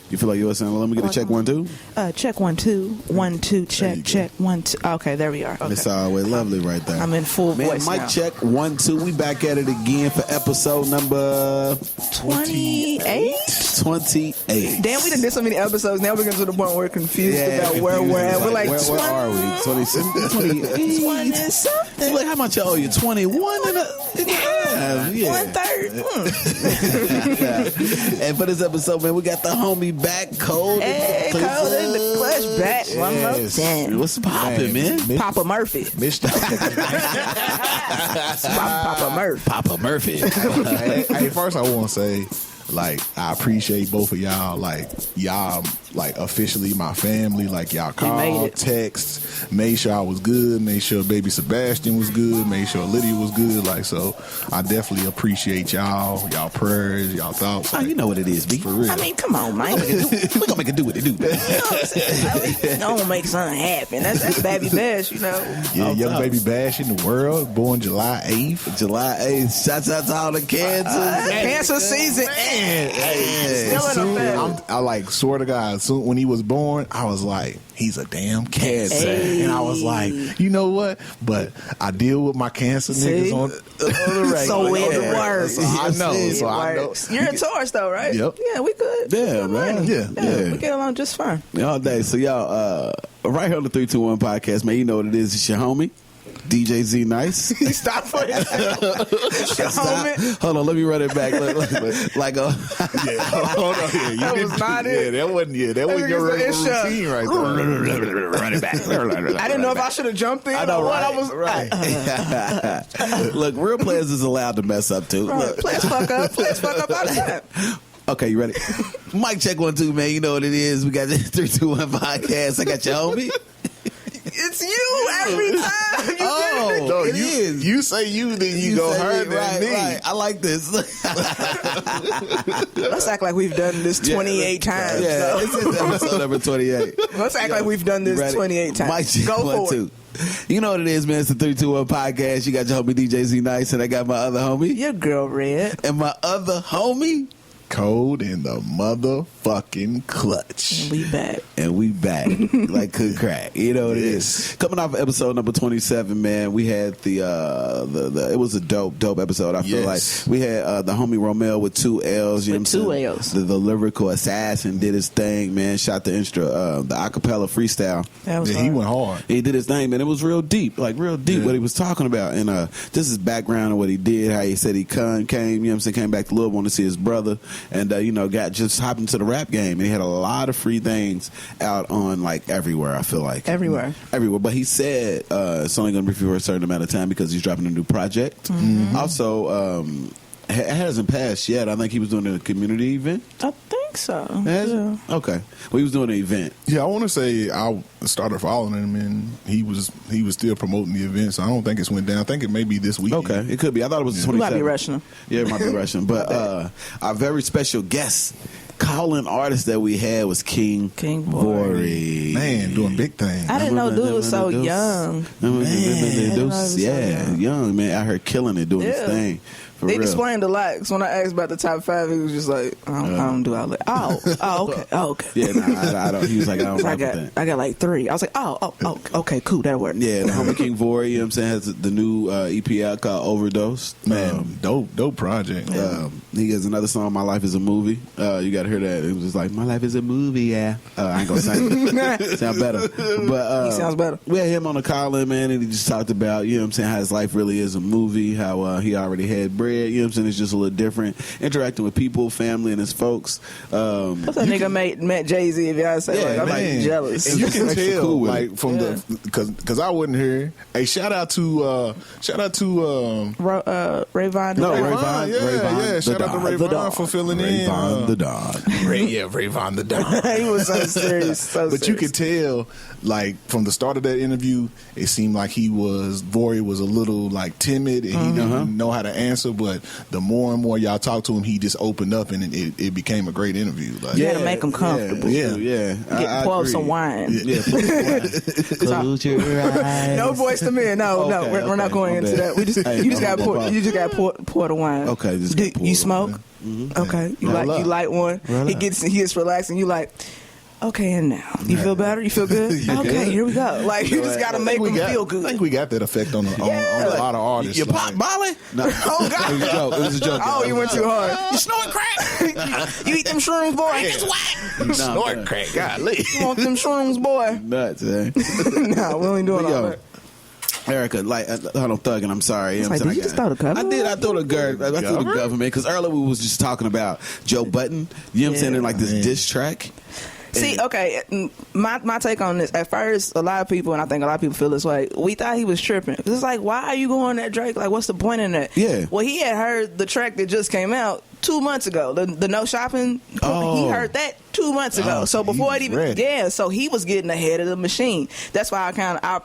You feel like you were saying, well, let me get a check 1 2? Check 1 2 1 2 check 1 2. Okay, there we are. Okay. It's always lovely right there. I'm in full voice mic now. check 1 2. We back at it again for episode number 28. 28. Damn, we done did so many episodes. Now we're getting to the point where we're confused about where we're at. We're like, where are we? 26, 28. 20 something. Like, how much I owe you? 21 and a half. Yeah. 1/3. And for this episode, man, we got the homie back, Cold. Hey, Cold in the clutch back. One more time. What's poppin', man? Papa Murphy. Mr. Papa Murphy. Papa Murphy. Hey, first I want to say, like, I appreciate both of y'all. Like, y'all, like, officially my family. Like, y'all called, text, made sure I was good, made sure baby Sebastian was good, made sure Lydia was good. Like, so I definitely appreciate y'all prayers, y'all thoughts. Oh, you know what it is, B. For real. I mean, come on, man. We're gonna make it do what it do. You know what I'm saying? Don't make something happen. That's Baby Bash, you know. Yeah, young baby Bash in the world, born July 8th. July 8th. Shouts out to all the cancers. Cancer season. Still in Soon, effect. I like, swear to God, soon when he was born, I was like, he's a damn cancer. Hey. And I was like, you know what? But I deal with my cancer See? niggas on the regular. So it works. So I know. It So I know. works. You're a Taurus, though, right? Yep. Yeah, we good. Yeah, Good man. money. Yeah. We get along just fine. All day. So y'all, right here on the 321 podcast, man, you know what it is. It's your homie, DJ Z Nice. Stop for it. Hold on, let me run it back. Like a Hold on. Yeah, That was not it. That wasn't your regular routine right there. run it back. I didn't know if I should have jumped in I know, or what. right? I was Look, real players is allowed to mess up too. Right. Look. Please fuck up all the time. Okay, you ready? Mic check 1 2, man. You know what it is. We got the 321 podcast. I got your homie. It's you every time. You No, it you, is. you say you, then you go say her, me, then me. right. I like this. Let's act like we've done this 28 times. Yeah, So. this is episode number 28. Let's act like we've done this Ready? 28 times. Mic check Go 1 for 2. You know what it is, man. It's the 321 podcast. You got your homie DJ Z Nice, and I got my other homie. Your girl, Red. And my other homie. Cold in the motherfucking clutch. We back. And we back like could crack. You know what it is. Coming off of episode number 27, man, we had the it was a dope episode. I feel like we had the homie Romel with 2 L's. You know With what I'm 2 saying? L's. The lyrical assassin did his thing, man. Shot the the acapella freestyle. That was Yeah, he went hard. He did his thing, man. It was real deep, what he was talking about. And just his background and what he did, how he said he came, you know what I'm saying, came back to Louisville to see his brother. And, got just hopped into the rap game. And he had a lot of free things out on, like, everywhere, I feel like. Everywhere. But he said it's only going to be for a certain amount of time because he's dropping a new project. Mm-hmm. Also, it hasn't passed yet. I think he was doing a community event. I think so. Has it? Yeah. Okay. Well, he was doing an event. Yeah, I want to say I started following him, and he was still promoting the event, so I don't think it's went down. I think it may be this week. Okay. It could be. I thought it was the You 27th. might be rushing him. Yeah, it might be rushing. But our very special guest, calling artist that we had was King Vori. Man, doing big things. I didn't know dude was so young. Yeah, young, man. I heard killing it, doing his thing. For They real. explained a lot. Because when I asked about the top 5, he was just like, I don't do all that. Okay. Yeah, I don't. He was like, I don't rock with that. I got like 3. I was like, okay, cool, that'll work. Yeah, the homie King Vori, you know what I'm saying, has the new EP out called Overdose. Man, dope project. He has another song, My Life is a Movie. You got to hear that. It was just like, my life is a movie, yeah. I ain't going to sing it. Sound better. But He sounds better. We had him on the call-in, man, and he just talked about, you know what I'm saying, how his life really is a movie, how he already had bread, you know what I'm saying, it's just a little different. Interacting with people, family, and his folks. What's that nigga met Jay-Z, if y'all say, Yeah, I'm like man. jealous. And you can Extra tell, cool with like, from the because I wasn't here. Hey, shout out to Rayvon. No, Rayvon, yeah. Shout out to The Rayvon dog. for filling in. Rayvon the dog. Rayvon the dog. He was so serious. But you could tell, like, from the start of that interview, it seemed like Vori was a little, like, timid and he didn't know how to answer. but the more and more y'all talk to him, he just opened up, and it became a great interview. Like, you gotta make him comfortable. Yeah. Pour some wine. Yeah, close your eyes. No voice to men. No, we're not going into that. We just you just got pour the wine. Okay, you smoke. Mm-hmm. Okay, you light one. He gets relaxed, and you like. Okay, and now you feel better. You feel good. Okay, here we go. Like you just gotta make them feel good. I think we got that effect on a lot of artists. You pop Molly? No. Oh God, it was a joke. Oh, you went too hard. You snorting crack? You eat them shrooms, boy? It's whack. Snorting crack. Golly, you want them shrooms, boy? Nuts, man. No, we ain't doing all that. Erica, like, hold on, thugging. I'm sorry. You know did you just throw the cover? I did. I threw the government because earlier we was just talking about Joe Budden. You know what I'm saying? In like this diss track. See, okay, my take on this. At first, a lot of people, and I think a lot of people feel this way, we thought he was tripping. It's like, why are you going at Drake? Like, what's the point in that? Yeah. Well, he had heard the track that just came out 2 months ago. The No Shopping, he heard that 2 months ago. So before it even, so he was getting ahead of the machine. That's why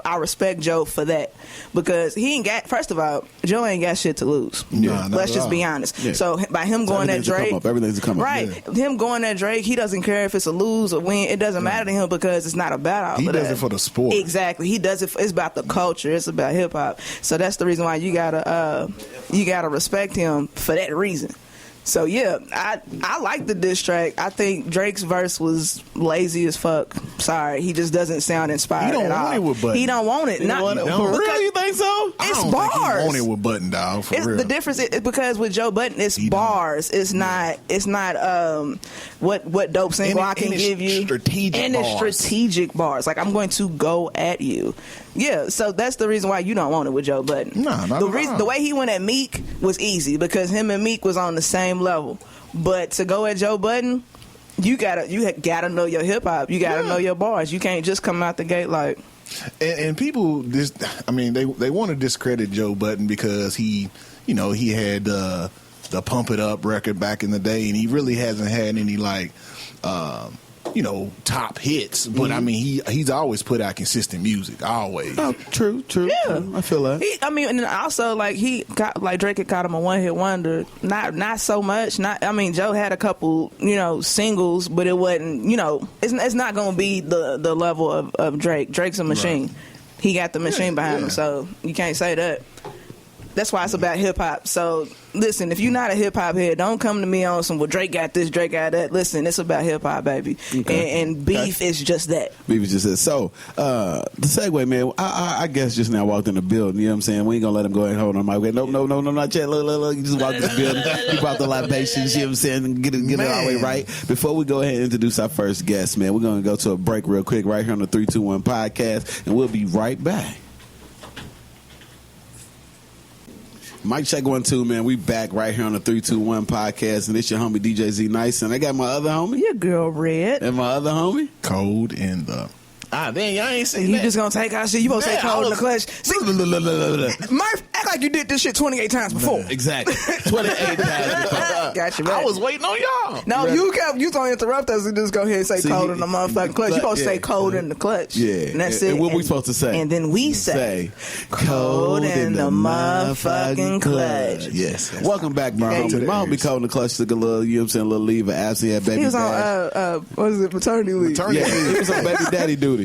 I respect Joe for that, because he ain't got. First of all, Joe ain't got shit to lose. Yeah, let's just be honest. Yeah. So by him going at Drake, everything's come up. Right? Yeah. Him going at Drake, he doesn't care if it's a lose or win. It doesn't matter to him because it's not about all he of that. He does it for the sport. Exactly. He does it. It's about the culture. It's about hip hop. So that's the reason why you gotta respect him for that reason. So yeah, I like the diss track. I think Drake's verse was lazy as fuck. Sorry, he just doesn't sound inspired at all. He don't want it with Button. He don't want it. For real, you think so? It's I don't bars. think he want it with Button, dog. For real. The difference is because with Joe Budden, it's bars. It's not. It's not. What dope single I can give you. It's strategic bars. Like, I'm going to go at you. Yeah, so that's the reason why you don't want it with Joe Budden. No, not the way he went at Meek was easy because him and Meek was on the same level. But to go at Joe Budden, you gotta know your hip hop. You gotta know your bars. You can't just come out the gate like. And people they want to discredit Joe Budden because he had the Pump It Up record back in the day, and he really hasn't had any like. Top hits, but I mean, he's always put out consistent music, always. Oh, true. Yeah, I feel that. And also like he got like Drake had caught him a one-hit wonder. Not so much. Joe had a couple, singles, but it wasn't. It's not going to be the level of Drake. Drake's a machine. Right. He got the machine behind him, so you can't say that. That's why it's about hip hop. So listen, if you're not a hip hop head, don't come to me on some. Well, Drake got this, Drake got that. Listen, it's about hip hop, baby. Okay. And beef is just that. Beef is just that. So the segue, man. I guess just now walked in the building. You know what I'm saying? We ain't gonna let him go ahead and hold on my way. No, not yet. Look. You just walked in the building. Keep out the libations. You know what I'm saying? And get it all the way right. Before we go ahead and introduce our first guest, man, we're gonna go to a break real quick right here on the 321 podcast, and we'll be right back. Mike check 1 2, man. We back right here on the 321 podcast, and it's your homie DJ Z Nice, and I got my other homie. Your girl Red. And my other homie. Cold in the. Then y'all ain't saying you that. just gonna take our shit. You supposed to say cold in the clutch. See, Murph, act like you did this shit 28 times before. Exactly. 28 times before. Got you, man. I was waiting on y'all. No, you don't interrupt us and just go ahead and say cold in the motherfucking clutch. You supposed to say cold in the clutch. Yeah. And that's it. And what we supposed to say? And then we say cold in the motherfucking clutch. Yes. Welcome back, my homie. My homie cold in the clutch took a little, a little leave of absence. He had baby. He was on what is it, maternity leave? Yeah, he was on baby daddy duty.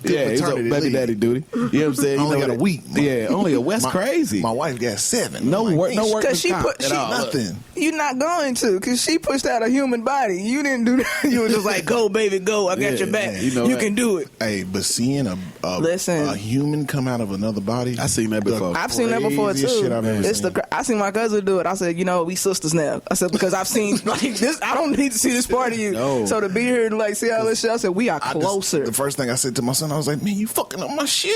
Yeah, he was on baby daddy duty. You know what I'm saying? Only got a week. Yeah, only a West crazy. My wife got 7. No work. Because she put nothing. You're not going to, because she pushed out a human body. You didn't do that. You were just like, go, baby, go. I got your back. You can do it. Hey, but seeing a human come out of another body, I seen that before. I've seen that before too. I seen my cousin do it. I said, we sisters now. I said, because I've seen like this. I don't need to see this part of you. No. So to be here and like see all this shit, I said, we are closer. The first thing I said to my son, I was like, man, you fucking up my shit.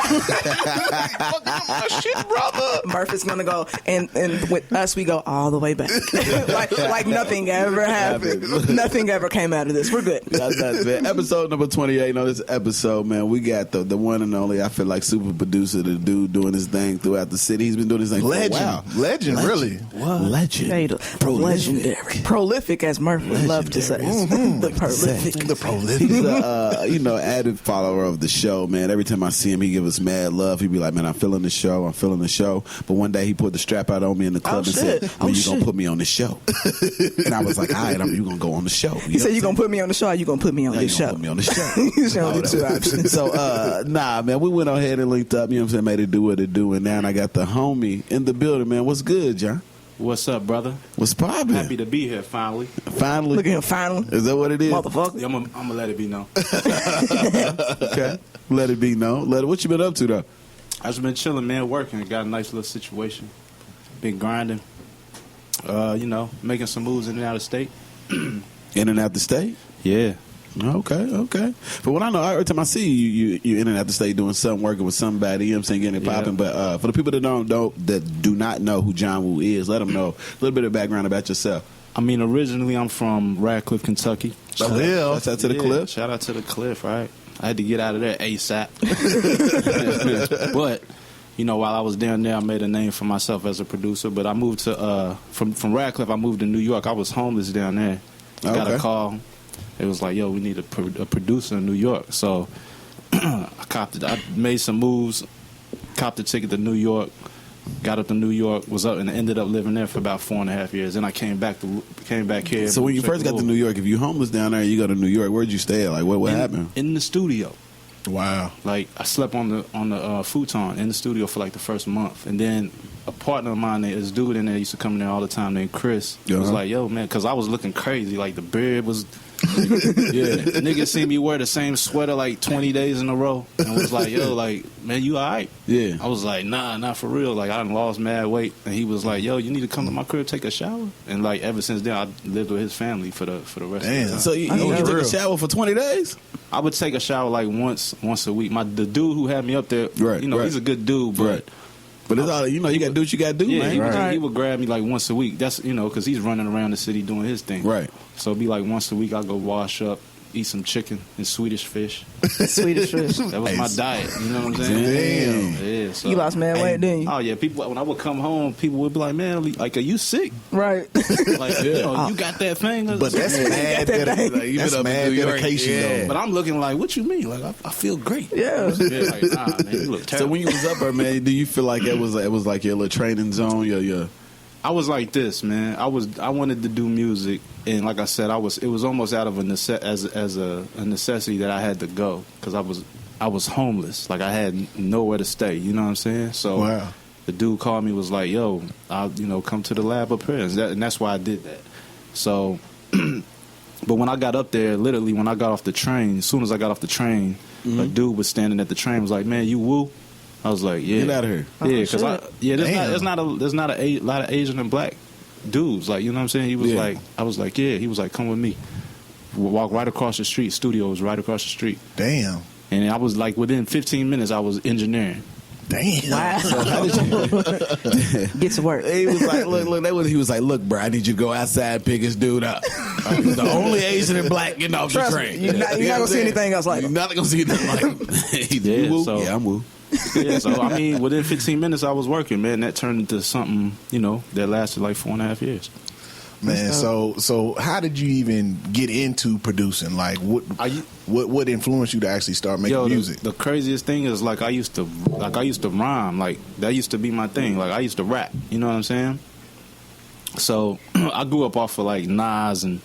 You fucking up my shit, brother. Murph is gonna go, and with us, we go all the way back. back. like nothing ever happened. Nothing ever came out of this. We're good. That's man. Episode number 28. On this episode, man, we got the one and only, I feel like, super producer, the dude doing his thing throughout the city. He's been doing his thing for a while. Legend, really. What? Legend. Legendary. Prolific, as Murphy would love to say. The prolific. The prolific. He's a, avid follower of the show, man. Every time I see him, he give us mad love. He be like, man, I'm feeling the show. But one day he put the strap out on me in the club and said, when you gonna put me on the show? And I was like, all right, you gonna go on the show. He said, you gonna put me on the show, or you gonna put me on the show? Put me on the show. He's showing the two options. So, man, we went ahead and linked up, you know what I'm saying, made it do what it do, and now I got the homie in the building, man. What's good, John? What's up, brother? What's poppin'? Happy to be here, finally. Finally? Look at him, finally. Is that what it is? Motherfucker. Yeah, I'm gonna let it be known. Okay. Let it be known. What you been up to, though? I just been chilling, man, working. Got a nice little situation. Been grinding. Making some moves in and out of state. In and out the state? Yeah. Okay. But what I know, every time I see you in and out the state doing something, working with somebody, you know what I'm saying, getting it popping. But for the people that do not know who Jon Woo is, let them know a little bit of background about yourself. I mean, originally I'm from Radcliff, Kentucky. Shout out to the cliff. Shout out to the cliff, right? I had to get out of there ASAP. But, while I was down there, I made a name for myself as a producer. But I moved to, from Radcliff, I moved to New York. I was homeless down there. I got a call. It was like, yo, we need a producer in New York. So I made some moves, copped a ticket to New York, got up to New York, was up and ended up living there for about 4.5 years. Then I came back here. So when you first got to New York, if you homeless down there, you go to New York, where'd you stay? Like what happened? In the studio. Wow. Like I slept on the futon in the studio for like the first month, and then a partner of mine, this dude in there used to come in there all the time named Chris. Was like, yo, man, because I was looking crazy. Like the beard was. Niggas see me wear the same sweater like 20 days in a row and was like, yo, like, man, you all right? Yeah. I was like, nah, not for real. Like, I done lost mad weight. And he was like, yo, you need to come to my crib, take a shower. And like, ever since then, I lived with his family for the rest of the time. So you took a shower for 20 days? I would take a shower like once a week. The dude who had me up there, he's a good dude, but But it's all, you got to do what you got to do, man. He would grab me like once a week. That's, because he's running around the city doing his thing. Right. So it'd be like once a week I'll go wash up, eat some chicken and Swedish fish. Swedish fish. That was my diet. You know what I'm saying? Damn. Yeah. So, you lost mad weight, didn't you? Oh, yeah. People, when I would come home, people would be like, man, like, are you sick? Right. Like, you got that thing? But that's mad dedication, though. But I'm looking like, what you mean? Like, I feel great. Yeah. Like, nah, man, you look terrible. So when you was up there, man, do you feel like it was like your little training zone? Yeah. I was like this, man. I wanted to do music, and like I said, it was almost out of a necessity that I had to go because I was homeless. Like I had nowhere to stay. You know what I'm saying? So the dude called me, was like, "Yo, I'll come to the lab up here," and that's why I did that. So, but when I got up there, literally when I got off the train, as soon as I got off the train, a dude was standing at the train, was like, "Man, you Woo?" I was like, yeah. Get out of here. Yeah, because there's not a lot of Asian and black dudes. Like, you know what I'm saying? He was like, I was like, yeah. He was like, come with me. We'll walk right across the street. Studio was right across the street. Damn. And I was like, within 15 minutes, I was engineering. Damn. Wow. Get to work. He was like, look. He was like, look, bro, I need you to go outside and pick this dude up. He's the only Asian and black getting off the train. You're not gonna see anything else like him. You're not gonna see anything like him. I'm Woo. Yeah, so I mean, within 15 minutes I was working, man. That turned into something, that lasted like 4.5 years. Man, so how did you even get into producing? Like, what influenced you to actually start making music? The craziest thing is I used to rhyme. Like that used to be my thing. Like I used to rap. You know what I'm saying? So I grew up off of like Nas and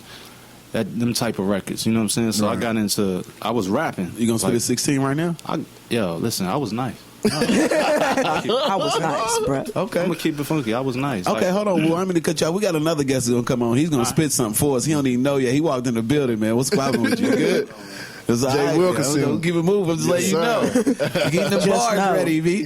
them type of records. You know what I'm saying? So I was rapping. You gonna spit a 16 right now? Listen, I was nice. I was nice, bro. Okay. I'm gonna keep it funky. I was nice. Okay, hold on. Well, I'm gonna cut you off. We got another guest who's gonna come on. He's gonna spit something for us. He don't even know yet. He walked in the building, man. What's poppin' with you? Good? It's all Jay right, Wilkerson. Don't keep it moving. I'm just letting you know. You're getting the bars know. ready, B.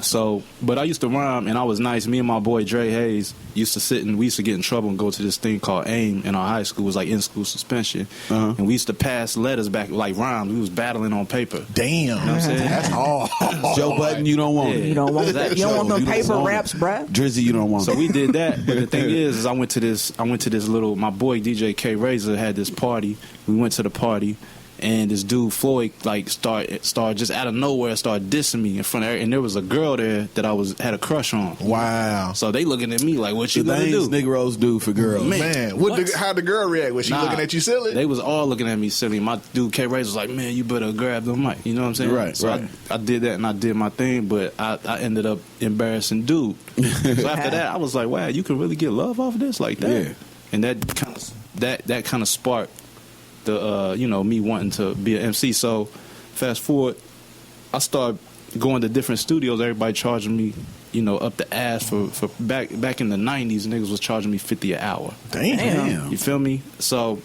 So, but I used to rhyme, and I was nice. Me and my boy Dre Hayes used to we used to get in trouble and go to this thing called AIM in our high school. It was like in-school suspension. And we used to pass letters back, like rhymes. We was battling on paper. Damn. You know what I'm saying? That's hard. Joe Button, you don't want Yeah. it. You don't want that. You don't want them You don't paper want raps, it. bruh. Drizzy, you don't want So it. we did that, but the thing is I went to this little, my boy DJ K Razor had this party. We went to the party, and this dude Floyd like started just out of nowhere started dissing me in front of her, and there was a girl there that I had a crush on. Wow. So they looking at me like, what you The gonna things do? Negroes do for girls. Man, how'd the girl react? Was she Nah, looking at you silly? They was all looking at me silly. My dude K Razor was like, man, you better grab the mic. You know what I'm saying? Right, so right. I did that, and I did my thing, but I ended up embarrassing dude. So after that, I was like, wow, you can really get love off of this like that. Yeah. And that kind of sparked the me wanting to be an MC. So fast forward, I started going to different studios. Everybody charging me, up the ass for back in the 90s. Niggas was charging me $50 an hour. Damn. Damn. You feel me? So